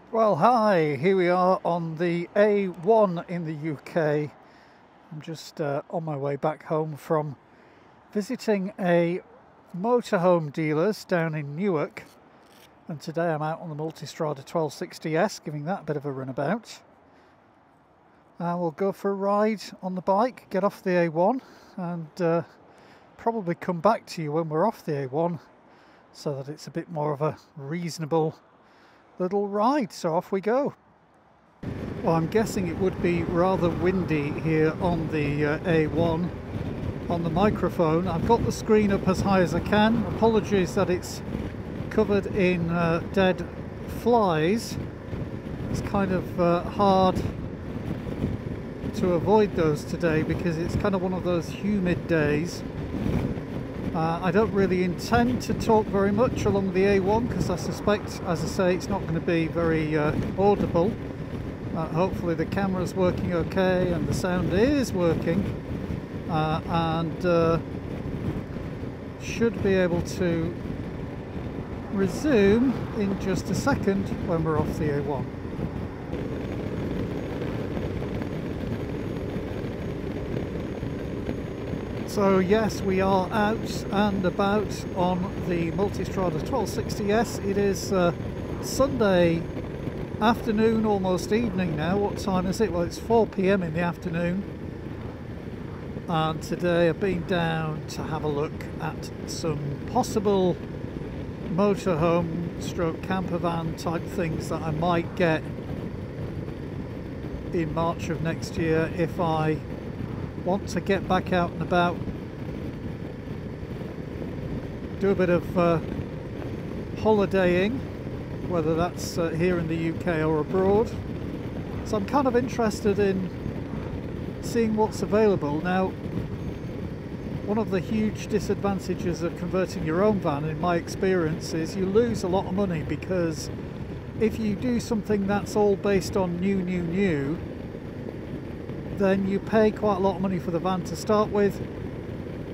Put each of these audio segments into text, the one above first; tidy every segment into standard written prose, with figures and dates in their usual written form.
Well, hi, here we are on the A1 in the UK. I'm just on my way back home from visiting a motorhome dealers down in Newark, and today I'm out on the Multistrada 1260S, giving that a bit of a runabout. We'll go for a ride on the bike, get off the A1, and probably come back to you when we're off the A1 so that it's a bit more of a reasonable little ride. So off we go. Well, I'm guessing it would be rather windy here on the A1 on the microphone. I've got the screen up as high as I can. Apologies that it's covered in dead flies. It's kind of hard to avoid those today because it's kind of one of those humid days. I don't really intend to talk very much along the A1 because I suspect, as I say, it's not going to be very audible. Hopefully the camera's working okay and the sound is working, and should be able to resume in just a second when we're off the A1. So yes, we are out and about on the Multistrada 1260S. It is Sunday afternoon, almost evening now. What time is it? Well, it's 4 PM in the afternoon. And today I've been down to have a look at some possible motorhome stroke campervan type things that I might get in March of next year if I want to get back out and about, do a bit of holidaying, whether that's here in the UK or abroad. So I'm kind of interested in seeing what's available. Now, one of the huge disadvantages of converting your own van, in my experience, is you lose a lot of money, because if you do something that's all based on new, then you pay quite a lot of money for the van to start with,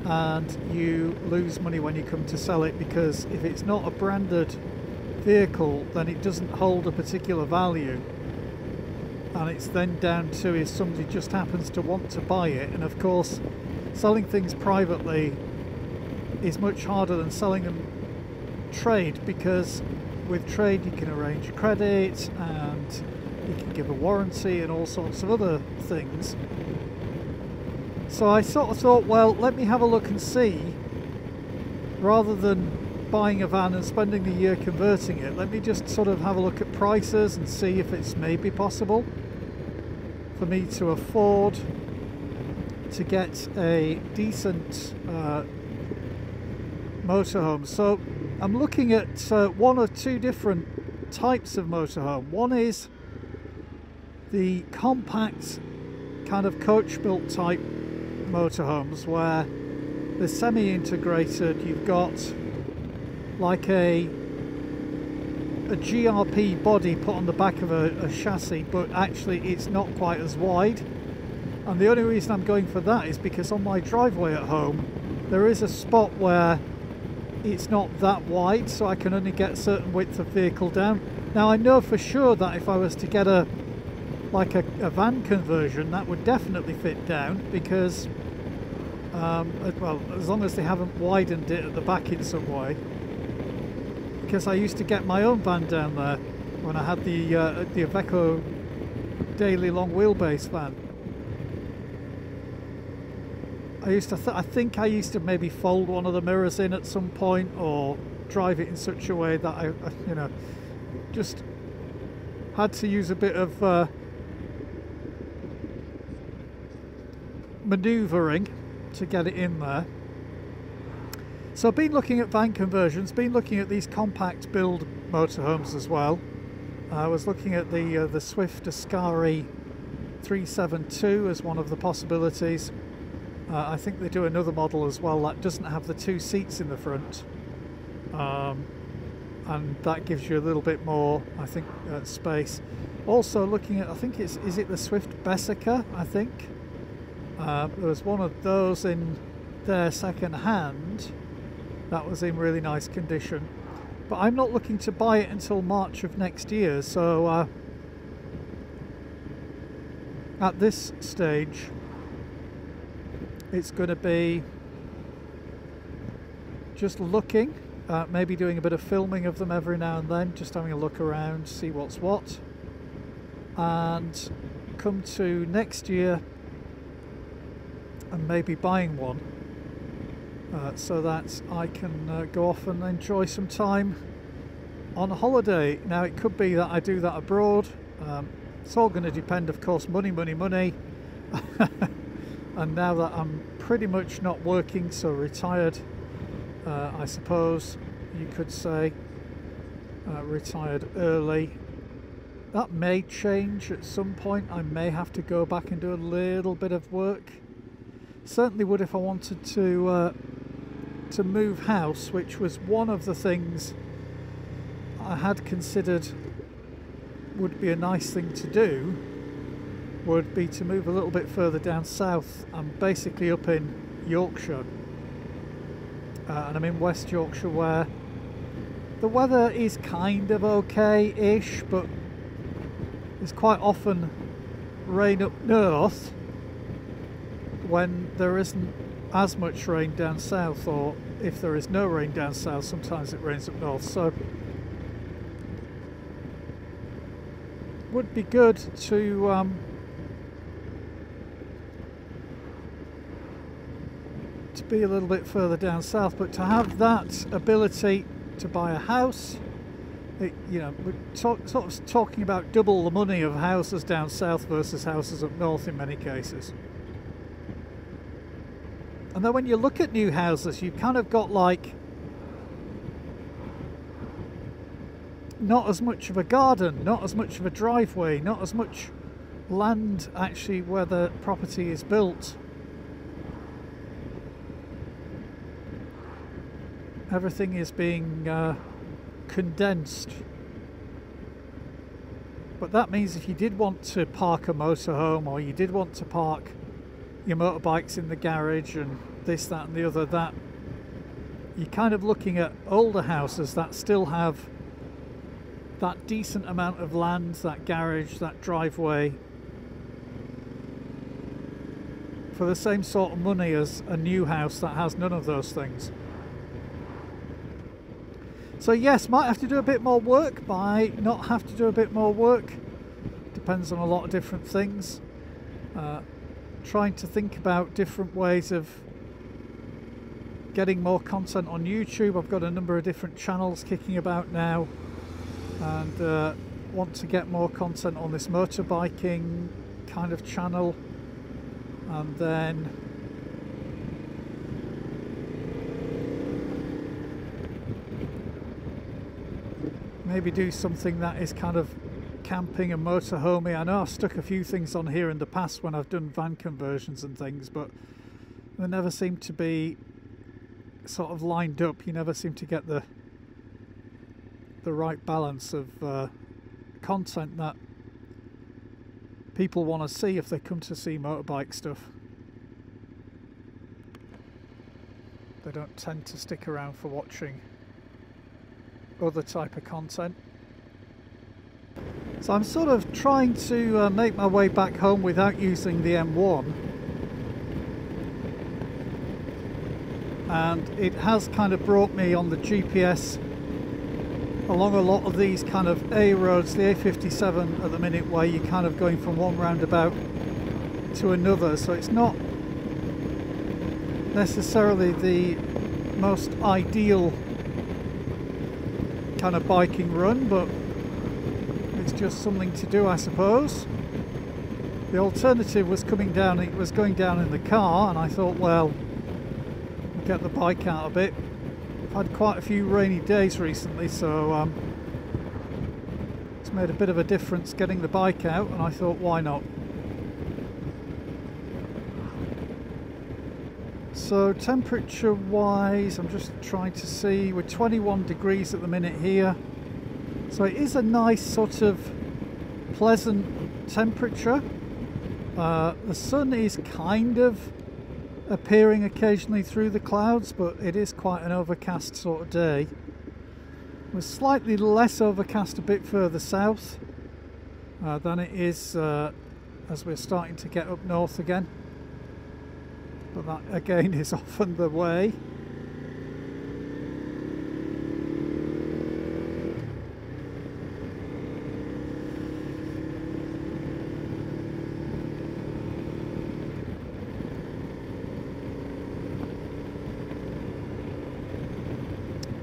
and you lose money when you come to sell it, because if it's not a branded vehicle, then it doesn't hold a particular value, and it's then down to if somebody just happens to want to buy it. And of course, selling things privately is much harder than selling them trade, because with trade you can arrange credit and you can give a warranty and all sorts of other things. So I sort of thought, well, let me have a look and see, rather than buying a van and spending the year converting it, let me just sort of have a look at prices and see if it's maybe possible for me to afford to get a decent motorhome. So I'm looking at one or two different types of motorhome. One is the compact kind of coach built type motorhomes where they're semi-integrated. You've got like a GRP body put on the back of a chassis, but actually it's not quite as wide. And the only reason I'm going for that is because on my driveway at home there is a spot where it's not that wide, so I can only get a certain width of vehicle down. Now I know for sure that if I was to get a van conversion, that would definitely fit down, because well, as long as they haven't widened it at the back in some way, because I used to get my own van down there when I had the Iveco daily long wheelbase van. I think I used to maybe fold one of the mirrors in at some point, or drive it in such a way that I you know, just had to use a bit of manoeuvring to get it in there. So I've been looking at van conversions, been looking at these compact build motorhomes as well. I was looking at the Swift Ascari 372 as one of the possibilities. I think they do another model as well that doesn't have the two seats in the front, and that gives you a little bit more, I think, space. Also looking at, I think is it the Swift Bessica, I think. There was one of those in there second hand that was in really nice condition. but I'm not looking to buy it until March of next year, so at this stage it's going to be just looking, maybe doing a bit of filming of them every now and then, just having a look around, see what's what, and come to next year and maybe buying one, so that I can go off and enjoy some time on a holiday. Now it could be that I do that abroad. It's all going to depend, of course, money and now that I'm pretty much not working, so retired, I suppose you could say, retired early. That may change at some point. I may have to go back and do a little bit of work. Certainly would if I wanted to move house, which was one of the things I had considered would be a nice thing to do, would be to move a little bit further down south. I'm basically up in Yorkshire, and I'm in West Yorkshire, where the weather is kind of okay-ish, but there's quite often rain up north when there isn't as much rain down south, or if there is no rain down south, sometimes it rains up north. So would be good to be a little bit further down south, but to have that ability to buy a house, you know, we're sort of talking about double the money of houses down south versus houses up north in many cases. And then when you look at new houses, you've kind of got like not as much of a garden, not as much of a driveway, not as much land actually where the property is built. Everything is being condensed. But that means if you did want to park a motorhome, or you did want to park your motorbikes in the garage and this, that and the other, that you're kind of looking at older houses that still have that decent amount of land, that garage, that driveway, for the same sort of money as a new house that has none of those things. So yes, might have to do a bit more work, might not have to do a bit more work, depends on a lot of different things. Trying to think about different ways of getting more content on YouTube. I've got a number of different channels kicking about now, and want to get more content on this motorbiking kind of channel, and then maybe do something that is kind of camping and motorhomey. I know I've stuck a few things on here in the past when I've done van conversions and things, but they never seem to be sort of lined up. You never seem to get the right balance of content that people want to see if they come to see motorbike stuff. They don't tend to stick around for watching other type of content. So I'm sort of trying to make my way back home without using the M1, and it has kind of brought me on the GPS along a lot of these kind of A roads, the A57 at the minute, where you're kind of going from one roundabout to another, so it's not necessarily the most ideal kind of biking run, but it's just something to do, I suppose. The alternative was coming down, it was going down in the car, and I thought, well, I'll get the bike out a bit. I've had quite a few rainy days recently, so it's made a bit of a difference getting the bike out, and I thought, why not? So temperature wise, I'm just trying to see, we're 21 degrees at the minute here, so it is a nice sort of pleasant temperature. The sun is kind of appearing occasionally through the clouds, but it is quite an overcast sort of day. was slightly less overcast a bit further south than it is as we're starting to get up north again, but that again is often the way.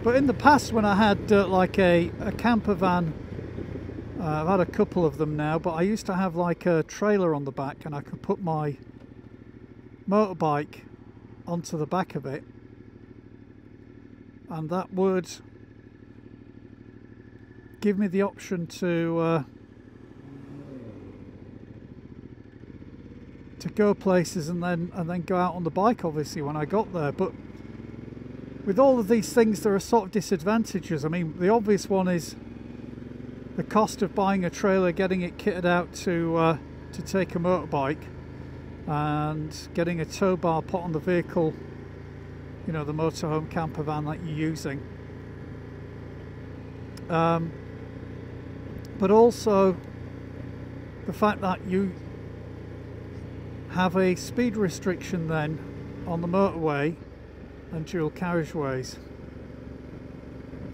But in the past, when I had like a camper van, I've had a couple of them now, but I used to have like a trailer on the back, and I could put my motorbike onto the back of it, and that would give me the option to go places and then go out on the bike, obviously, when I got there. But with all of these things, there are sort of disadvantages. I mean, the obvious one is the cost of buying a trailer, getting it kitted out to take a motorbike, and getting a tow bar put on the vehicle, you know, the motorhome camper van that you're using. But also the fact that you have a speed restriction then on the motorway and dual carriageways,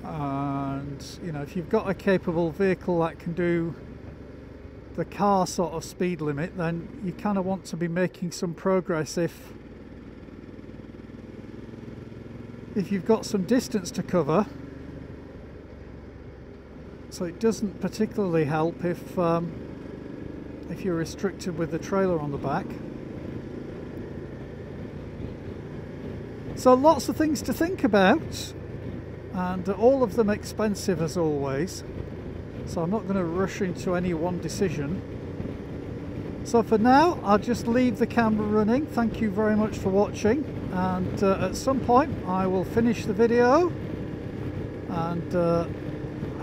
and you know, if you've got a capable vehicle that can do the car sort of speed limit, then you kind of want to be making some progress if you've got some distance to cover. So it doesn't particularly help if you're restricted with the trailer on the back. So lots of things to think about, and all of them expensive as always. So I'm not going to rush into any one decision. So for now, I'll just leave the camera running. Thank you very much for watching, and at some point I will finish the video, and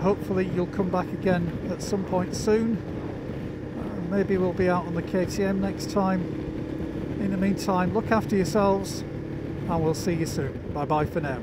hopefully you'll come back again at some point soon. Maybe we'll be out on the KTM next time. In the meantime, look after yourselves, and we'll see you soon. Bye bye for now.